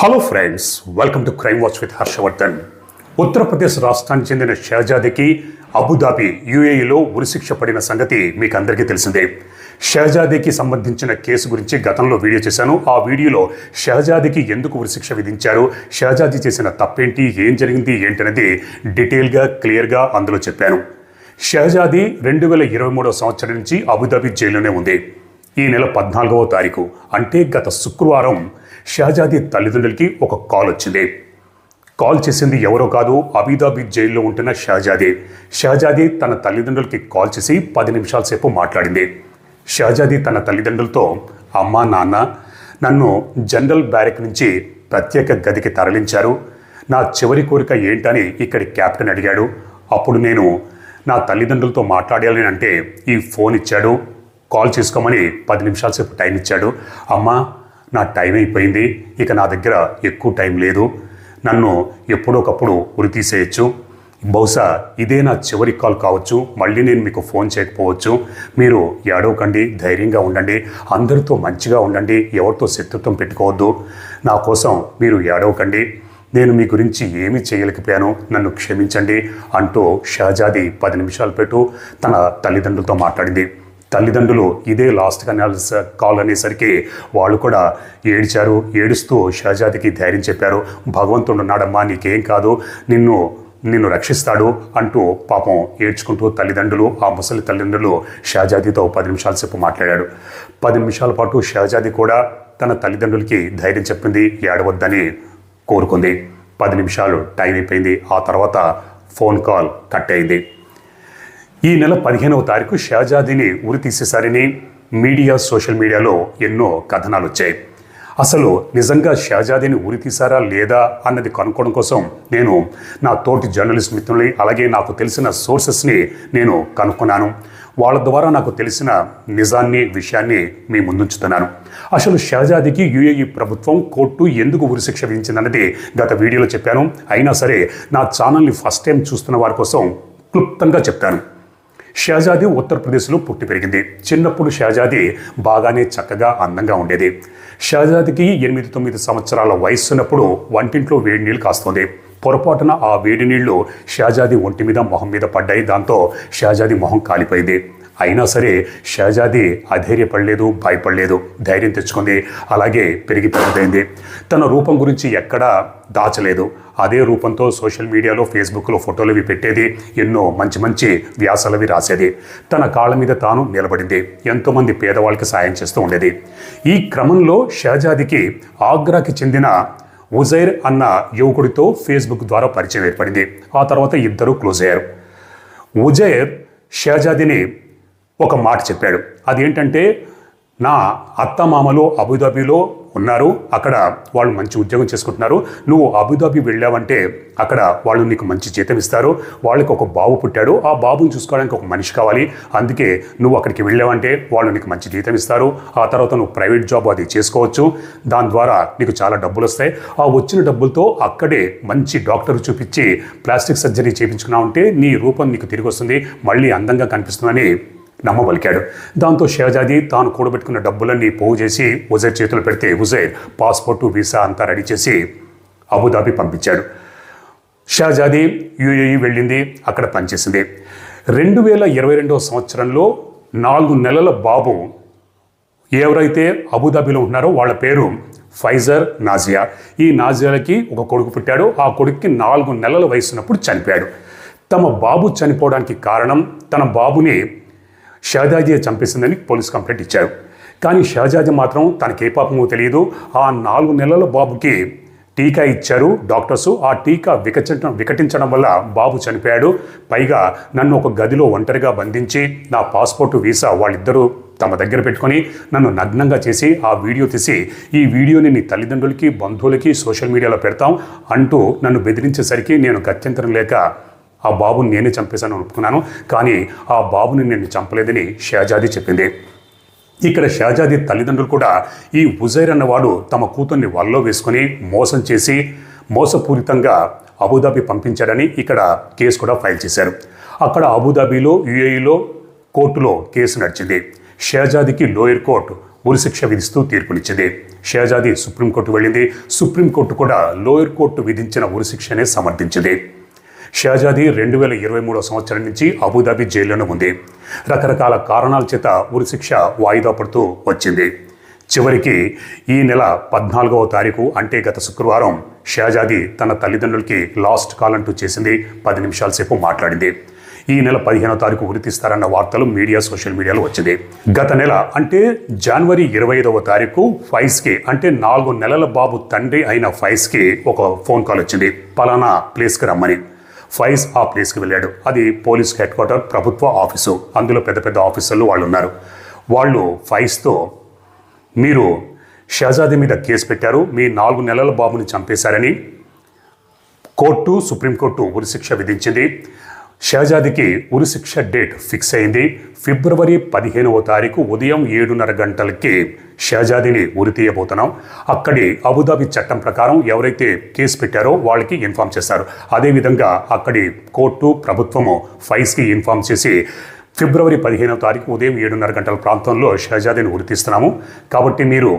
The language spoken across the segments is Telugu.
Hello friends, welcome to crime watch with Harshavardhan. Uttar Pradesh రాష్ట్రానికి చెందిన షహజాదీకి అబుదాబి యుఏఈలో ఉరిశిక్ష పడిన సంగతి మీకు అందరికీ తెలిసిందే. షహజాదీకి సంబంధించిన కేసు గురించి గతంలో వీడియో చేశాను. ఆ వీడియోలో షహజాదీకి ఎందుకు ఉరిశిక్ష విధించారు, షహజాదీ చేసిన తప్పేంటి, ఏం జరిగింది ఏంటనేది డీటెయిల్గా క్లియర్గా అందులో చెప్పాను. షహజాదీ 2023 సంవత్సరం నుంచి అబుదాబి జైల్లోనే ఉంది. ఈ నెల 14వ తారీఖు అంటే గత శుక్రవారం షహజాదీ తల్లిదండ్రులకి ఒక కాల్ వచ్చింది. కాల్ చేసింది ఎవరో కాదు, అబుదాబి జైల్లో ఉంటున్న షహజాదీ. షహజాదీ తన తల్లిదండ్రులకి కాల్ చేసి 10 నిమిషాల సేపు మాట్లాడింది. షహజాదీ తన తల్లిదండ్రులతో, అమ్మా నాన్న, నన్ను జనరల్ బ్యారెక్ నుంచి ప్రత్యేక గదికి తరలించారు. నా చివరి కోరిక ఏంటని ఇక్కడి కెప్టెన్ అడిగాడు. అప్పుడు నేను నా తల్లిదండ్రులతో మాట్లాడాలని అంటే ఈ ఫోన్ ఇచ్చాడు. కాల్ చేసుకోమని 10 నిమిషాల సేపు టైం ఇచ్చాడు. అమ్మా, నా టైం అయిపోయింది, ఇక నా దగ్గర ఎక్కువ టైం లేదు, నన్ను ఎప్పుడోకప్పుడు ఉరి తీసేయచ్చు, బహుశా ఇదే నా చివరి కాల్ కావచ్చు, మళ్ళీ నేను మీకు ఫోన్ చేయకపోవచ్చు, మీరు ఏడవకండి, ధైర్యంగా ఉండండి, అందరితో మంచిగా ఉండండి, ఎవరితో శత్రుత్వం పెట్టుకోవద్దు, నా కోసం మీరు ఏడవకండి, నేను మీ గురించి ఏమీ చేయలేకపోయాను, నన్ను క్షమించండి అంటూ షహజాదీ 10 నిమిషాల పాటు తన తల్లిదండ్రులతో మాట్లాడింది. తల్లిదండ్రులు ఇదే లాస్ట్ కాల్ అనేసరికి వాళ్ళు కూడా ఏడిచారు. ఏడుస్తూ షహజాదీకి ధైర్యం చెప్పారు. భగవంతుడు ఉన్నాడమ్మా, నీకేం కాదు, నిన్ను రక్షిస్తాడు అంటూ పాపం ఏడ్చుకుంటూ ఆ ముసలి తల్లిదండ్రులు షహజాదీతో 10 నిమిషాల సేపు మాట్లాడాడు. 10 నిమిషాల పాటు షహజాదీ కూడా తన తల్లిదండ్రులకి ధైర్యం చెప్పింది, ఏడవద్దని కోరుకుంది. 10 నిమిషాలు టైం అయిపోయింది. ఆ తర్వాత ఫోన్ కాల్ కట్ అయింది. ఈ నెల 15వ తారీఖు షహజాదీని ఉరి తీసేశారని సోషల్ మీడియాలో ఎన్నో కథనాలు వచ్చాయి. అసలు నిజంగా షహజాదీని ఉరి తీశారా లేదా అన్నది కనుక్కోవడం కోసం నేను నా తోటి జర్నలిస్ట్ మిత్రుల్ని, అలాగే నాకు తెలిసిన సోర్సెస్ని నేను కనుక్కున్నాను. వాళ్ళ ద్వారా నాకు తెలిసిన విషయాన్ని మీ ముందుంచుతున్నాను. అసలు షహజాదీకి యుఏఈ ప్రభుత్వం, కోర్టు ఎందుకు ఉరిశిక్ష విధించిందన్నది గత వీడియోలో చెప్పాను. అయినా సరే నా ఛానల్ని ఫస్ట్ టైం చూస్తున్న వారి కోసం క్లుప్తంగా చెప్తాను. షహజాదీ ఉత్తరప్రదేశ్లో పుట్టి పెరిగింది. చిన్నప్పుడు షహజాదీ బాగానే చక్కగా అందంగా ఉండేది. షహజాదీకి 8-9 సంవత్సరాల వయస్సున్నప్పుడు వంటింట్లో వేడి నీళ్ళు కాస్తుంది. పొరపాటున ఆ వేడి నీళ్లు షహజాదీ ఒంటి మీద, మొహం మీద పడ్డాయి. దాంతో షహజాదీ మొహం కాలిపోయింది. అయినా సరే షహజాదీ అధైర్యపడలేదు, భయపడలేదు, ధైర్యం తెచ్చుకుంది. అలాగే పెరిగిపోయింది. తన రూపం గురించి ఎక్కడా దాచలేదు. అదే రూపంతో సోషల్ మీడియాలో, ఫేస్బుక్లో ఫోటోలు అవి పెట్టేది. ఎన్నో మంచి వ్యాసాలవి రాసేది. తన కాళ్ళ మీద తాను నిలబడింది. ఎంతోమంది పేదవాళ్ళకి సాయం చేస్తూ ఉండేది. ఈ క్రమంలో షహజాదీకి ఆగ్రాకి చెందిన ఉజైర్ అన్న యువకుడితో ఫేస్బుక్ ద్వారా పరిచయం ఏర్పడింది. ఆ తర్వాత ఇద్దరు క్లోజ్ అయ్యారు. ఉజైర్ షహజాదీని ఒక మాట చెప్పాడు. అదేంటంటే, నా అత్తమామలు అబుదాబిలో ఉన్నారు, అక్కడ వాళ్ళు మంచి ఉద్యోగం చేసుకుంటున్నారు, నువ్వు అబుదాబి వెళ్ళావంటే అక్కడ వాళ్ళు నీకు మంచి జీతం ఇస్తారు, వాళ్ళకి ఒక బాబు పుట్టాడు, ఆ బాబుని చూసుకోవడానికి ఒక మనిషి కావాలి, అందుకే నువ్వు అక్కడికి వెళ్ళావంటే వాళ్ళు నీకు మంచి జీతం ఇస్తారు, ఆ తర్వాత నువ్వు ప్రైవేట్ జాబ్ అది చేసుకోవచ్చు, దాని ద్వారా నీకు చాలా డబ్బులు వస్తాయి, ఆ వచ్చిన డబ్బులతో అక్కడే మంచి డాక్టర్ చూపించి ప్లాస్టిక్ సర్జరీ చేయించుకున్నావంటే నీ రూపం నీకు తిరిగి వస్తుంది, మళ్ళీ అందంగా కనిపిస్తుందని నమ్మబలికాడు. దాంతో షహజాదీ తాను కూడబెట్టుకున్న డబ్బులన్నీ పోగు చేసి ఉజైర్ చేతులు పెడితే ఉజైర్ పాస్పోర్టు, వీసా అంతా రెడీ చేసి అబుదాబి పంపించాడు. షహజాదీ యుఏఈ వెళ్ళింది, అక్కడ పనిచేసింది. 2022 సంవత్సరంలో 4 నెలల బాబు ఎవరైతే అబుదాబిలో ఉన్నారో వాళ్ళ పేరు ఫైజర్ నాజియా. ఈ నాజియాలకి ఒక కొడుకు పుట్టాడు. ఆ కొడుక్కి 4 నెలల వయసున్నప్పుడు చనిపోయాడు. తమ బాబు చనిపోవడానికి కారణం, తన బాబుని షహజాదీ చంపేసిందని పోలీస్ కంప్లైంట్ ఇచ్చారు. కానీ షహజాదీ మాత్రం తనకే పాపమో తెలియదు. ఆ 4 నెలల బాబుకి టీకా ఇచ్చారు డాక్టర్సు. ఆ టీకా వికటించడం వల్ల బాబు చనిపోయాడు. పైగా నన్ను ఒక గదిలో ఒంటరిగా బంధించి నా పాస్పోర్టు, వీసా వాళ్ళిద్దరూ తమ దగ్గర పెట్టుకొని నన్ను నగ్నంగా చేసి ఆ వీడియో తీసి ఈ వీడియోని నీ తల్లిదండ్రులకి, బంధువులకి సోషల్ మీడియాలో పెడతాం అంటూ నన్ను బెదిరించేసరికి నేను గత్యంతరం లేక ఆ బాబుని నేనే చంపేశాను ఒప్పుకున్నాను, కానీ ఆ బాబుని నేను చంపలేదని షహజాదీ చెప్పింది. ఇక్కడ షహజాదీ తల్లిదండ్రులు కూడా ఈ ఉజైర్ అన్నవాడు తమ కూతుర్ని వల్లో వేసుకొని మోసం చేసి మోసపూరితంగా అబుదాబి పంపించాడని ఇక్కడ కేసు కూడా ఫైల్ చేశారు. అక్కడ అబుదాబిలో, యుఏఈలో కోర్టులో కేసు నడిచింది. షహజాదీకి లోయర్ కోర్టు ఉరిశిక్ష విధిస్తూ తీర్పునిచ్చింది. షహజాది సుప్రీంకోర్టు వెళ్ళింది. సుప్రీంకోర్టు కూడా లోయర్ కోర్టు విధించిన ఉరిశిక్షనే సమర్థించింది. షహజాది 2023 సంవత్సరం నుంచి అబుదాబి జైల్లోనే ఉంది. రకరకాల కారణాల చేత ఉరిశిక్ష వాయిదా పడుతూ వచ్చింది. చివరికి ఈ నెల 14వ తారీఖు అంటే గత శుక్రవారం షహజాది తన తల్లిదండ్రులకి లాస్ట్ కాల్ అంటూ చేసింది. 10 నిమిషాల సేపు మాట్లాడింది. ఈ నెల 15వ తారీఖు ఉరితీస్తారన్న వార్తలు సోషల్ మీడియాలో వచ్చింది. గత నెల అంటే జనవరి 25వ తారీఖు ఫైజ్కి అంటే 4 నెలల బాబు తండ్రి అయిన ఫైజ్కి ఒక ఫోన్ కాల్ వచ్చింది. పలానా ప్లేస్కి రమ్మని. ఫైజ్ ఆ ప్లేస్కి వెళ్ళాడు. అది పోలీస్ హెడ్ క్వార్టర్, ప్రభుత్వ ఆఫీసు. అందులో పెద్ద పెద్ద ఆఫీసర్లు వాళ్ళు ఉన్నారు. వాళ్ళు ఫైజ్తో, మీరు షహజాది మీద కేసు పెట్టారు, మీ 4 నెలల బాబుని చంపేశారని సుప్రీంకోర్టు ఉరిశిక్ష విధించింది. షహజాదికి ఉరిశిక్ష డేట్ ఫిక్స్ అయింది. ఫిబ్రవరి 15వ తారీఖు ఉదయం 7:30 గంటలకి షహజాదిని ఉరి తీయబోతున్నాం. అక్కడి అబుదాబి చట్టం ప్రకారం ఎవరైతే కేసు పెట్టారో వాళ్ళకి ఇన్ఫామ్ చేస్తారు. అదేవిధంగా అక్కడి కోర్టు, ప్రభుత్వము ఫైజ్కి ఇన్ఫామ్ చేసి ఫిబ్రవరి 15వ తారీఖు ఉదయం 7:30 గంటల ప్రాంతంలో షహజాదిని ఉరి తీస్తున్నాము. కాబట్టి మీరు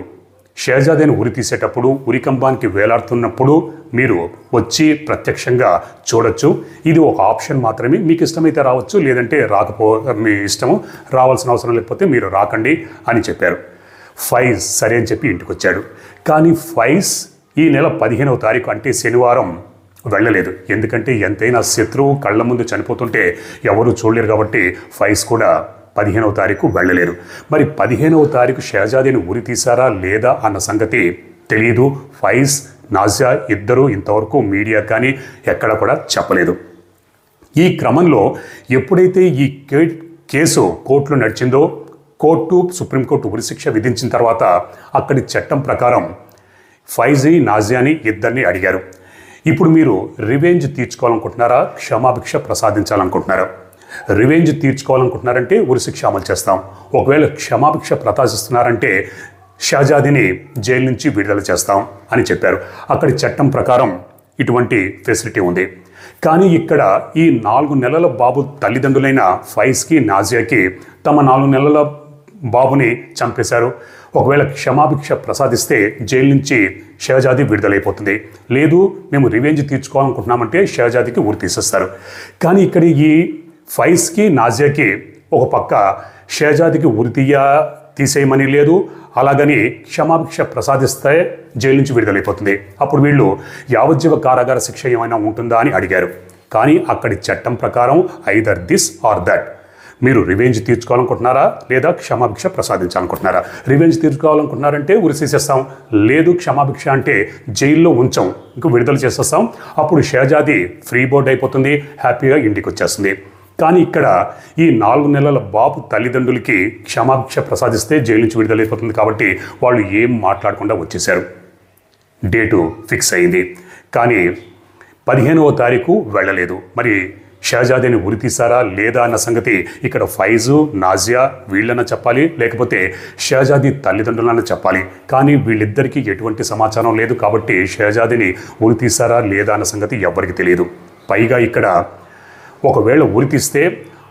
షహజాదిని ఉరి తీసేటప్పుడు, ఉరికంబానికి వేలాడుతున్నప్పుడు మీరు వచ్చి ప్రత్యక్షంగా చూడొచ్చు. ఇది ఒక ఆప్షన్ మాత్రమే. మీకు ఇష్టమైతే రావచ్చు, లేదంటే మీ ఇష్టము. రావాల్సిన అవసరం లేకపోతే మీరు రాకండి అని చెప్పారు. ఫైజ్ సరే అని చెప్పి ఇంటికి వచ్చాడు. కానీ ఫైజ్ ఈ నెల 15వ తారీఖు అంటే శనివారం వెళ్ళలేదు. ఎందుకంటే ఎంతైనా శత్రువు కళ్ళ ముందు చనిపోతుంటే ఎవరు చూడలేరు కాబట్టి ఫైజ్ కూడా 15వ తారీఖు వెళ్ళలేరు. మరి 15వ తారీఖు షహజాదిని ఉరి తీశారా లేదా అన్న సంగతి తెలియదు. ఫైజ్, నాజియా ఇద్దరు ఇంతవరకు మీడియా కానీ ఎక్కడ కూడా చెప్పలేదు. ఈ క్రమంలో ఎప్పుడైతే ఈ కేసు కోర్టులో నడిచిందో, సుప్రీంకోర్టు ఉరిశిక్ష విధించిన తర్వాత అక్కడి చట్టం ప్రకారం ఫైజీ, నాజియాని ఇద్దరిని అడిగారు. ఇప్పుడు మీరు రివెంజ్ తీర్చుకోవాలనుకుంటున్నారా, క్షమాభిక్ష ప్రసాదించాలనుకుంటున్నారా? రివెంజ్ తీర్చుకోవాలనుకుంటున్నారంటే ఉరిశిక్ష అమలు చేస్తాం. ఒకవేళ క్షమాభిక్ష ప్రసాదిస్తున్నారంటే షహజాదిని జైలు నుంచి విడుదల చేస్తాం అని చెప్పారు. అక్కడి చట్టం ప్రకారం ఇటువంటి ఫెసిలిటీ ఉంది. కానీ ఇక్కడ ఈ 4 నెలల బాబు తల్లిదండ్రులైన ఫైజ్కి, నాజియాకి తమ 4 నెలల బాబుని చంపేశారు. ఒకవేళ క్షమాభిక్ష ప్రసాదిస్తే జైలు నుంచి షహజాది విడుదలైపోతుంది. లేదు, మేము రివెంజ్ తీర్చుకోవాలనుకుంటున్నామంటే షహజాదికి ఉరి తీసేస్తారు. కానీ ఇక్కడ ఈ ఫైజ్కి, నాజియాకి ఒక పక్క షహజాదికి ఉరి తీసేయమని లేదు, అలాగని క్షమాభిక్ష ప్రసాదిస్తే జైలు నుంచి విడుదలైపోతుంది. అప్పుడు వీళ్ళు యావజ్జీవ కారాగార శిక్ష ఏమైనా ఉంటుందా అని అడిగారు. కానీ అక్కడి చట్టం ప్రకారం ఐదర్ దిస్ ఆర్ దట్. మీరు రివెంజ్ తీర్చుకోవాలనుకుంటున్నారా లేదా క్షమాభిక్ష ప్రసాదించాలనుకుంటున్నారా? రివెంజ్ తీర్చుకోవాలనుకుంటున్నారంటే ఉరి తీసేస్తాం, లేదు క్షమాభిక్ష అంటే జైల్లో ఉంచాం, ఇంక విడుదల చేసేస్తాం. అప్పుడు షహజాది ఫ్రీ బోర్డ్ అయిపోతుంది, హ్యాపీగా ఇంటికి వచ్చేస్తుంది. కానీ ఇక్కడ ఈ 4 నెలల బాబు తల్లిదండ్రులకి క్షమాభిక్ష ప్రసాదిస్తే జైలు నుంచి విడుదలైపోతుంది కాబట్టి వాళ్ళు ఏం మాట్లాడకుండా వచ్చేశారు. డేటు ఫిక్స్ అయింది. కానీ 15వ తారీఖు వెళ్ళలేదు. మరి షహజాదిని ఉరి తీశారా లేదా అన్న సంగతి ఇక్కడ ఫైజు, నాజియా వీళ్ళన్నా చెప్పాలి, లేకపోతే షహజాది తల్లిదండ్రులన్నా చెప్పాలి. కానీ వీళ్ళిద్దరికీ ఎటువంటి సమాచారం లేదు. కాబట్టి షహజాదిని ఉరి తీశారా లేదా అన్న సంగతి ఎవ్వరికి తెలియదు. పైగా ఇక్కడ ఒకవేళ ఉరి తీస్తే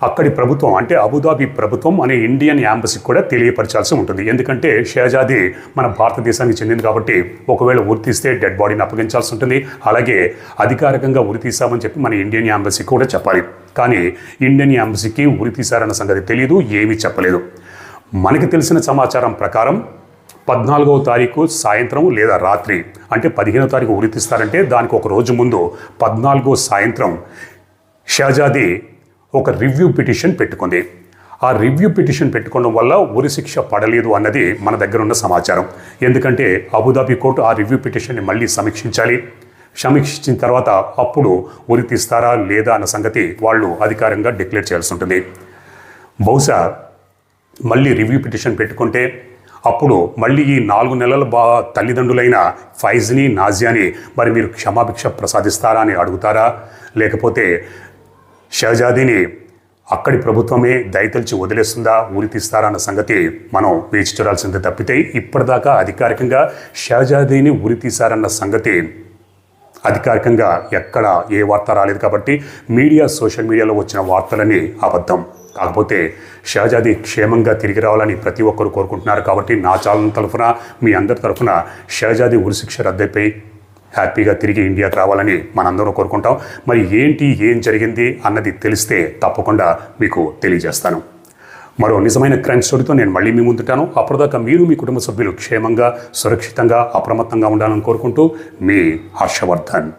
అక్కడి ప్రభుత్వం అంటే అబుదాబి ప్రభుత్వం అనే ఇండియన్ ఎంబసీకి కూడా తెలియపరచాల్సి ఉంటుంది. ఎందుకంటే షహజాది మన భారతదేశానికి చెందింది కాబట్టి ఒకవేళ ఉరి తీస్తే డెడ్ బాడీని అప్పగించాల్సి ఉంటుంది. అలాగే అధికారికంగా ఉరి తీసామని చెప్పి మన ఇండియన్ ఎంబసీకి కూడా చెప్పాలి. కానీ ఇండియన్ ఎంబసీకి ఉరి తీశారన్న సంగతి తెలియదు, ఏమీ చెప్పలేదు. మనకి తెలిసిన సమాచారం ప్రకారం 14వ తారీఖు సాయంత్రం లేదా రాత్రి అంటే 15వ తారీఖు ఉరి తీస్తారంటే దానికి ఒక రోజు ముందు 14వ సాయంత్రం షహజాది ఒక రివ్యూ పిటిషన్ పెట్టుకుంది. ఆ రివ్యూ పిటిషన్ పెట్టుకోవడం వల్ల ఉరి శిక్ష పడలేదు అన్నది మన దగ్గర ఉన్న సమాచారం. ఎందుకంటే అబుదాబి కోర్టు ఆ రివ్యూ పిటిషన్ని మళ్ళీ సమీక్షించాలి. సమీక్షించిన తర్వాత అప్పుడు ఉరి తీస్తారా లేదా అన్న సంగతి వాళ్ళు అధికారంగా డిక్లేర్ చేయాల్సి ఉంటుంది. బహుశా మళ్ళీ రివ్యూ పిటిషన్ పెట్టుకుంటే అప్పుడు మళ్ళీ ఈ 4 నెలల తల్లిదండ్రులైన ఫైజ్ని, నాజియాని మరి మీరు క్షమాభిక్ష ప్రసాదిస్తారా అని అడుగుతారా, లేకపోతే షహజాదిని అక్కడి ప్రభుత్వమే దయతలిచి వదిలేస్తుందా, ఉరి తీస్తారా అన్న సంగతి మనం వేచి చూడాల్సిందే తప్పితే ఇప్పటిదాకా అధికారికంగా షహజాదిని ఉరి తీశారన్న సంగతి అధికారికంగా ఎక్కడ ఏ వార్త రాలేదు. కాబట్టి సోషల్ మీడియాలో వచ్చిన వార్తలని అబద్ధం. కాకపోతే షహజాదీ క్షేమంగా తిరిగి రావాలని ప్రతి ఒక్కరు కోరుకుంటున్నారు. కాబట్టి నా ఛానల్ తరఫున, మీ అందరి తరఫున షహజాదీ ఉరిశిక్ష రద్దయిపోయి హ్యాపీగా తిరిగి ఇండియాకి రావాలని మనందరం కోరుకుంటాం. మరి ఏం జరిగింది అన్నది తెలిస్తే తప్పకుండా మీకు తెలియజేస్తాను. మరో నిజమైన క్రైమ్ స్టోరీతో నేను మళ్ళీ మీ ముందుంటాను. అప్పటిదాకా మీరు, మీ కుటుంబ సభ్యులు క్షేమంగా, సురక్షితంగా, అప్రమత్తంగా ఉండాలని కోరుకుంటూ మీ హర్షవర్ధన్.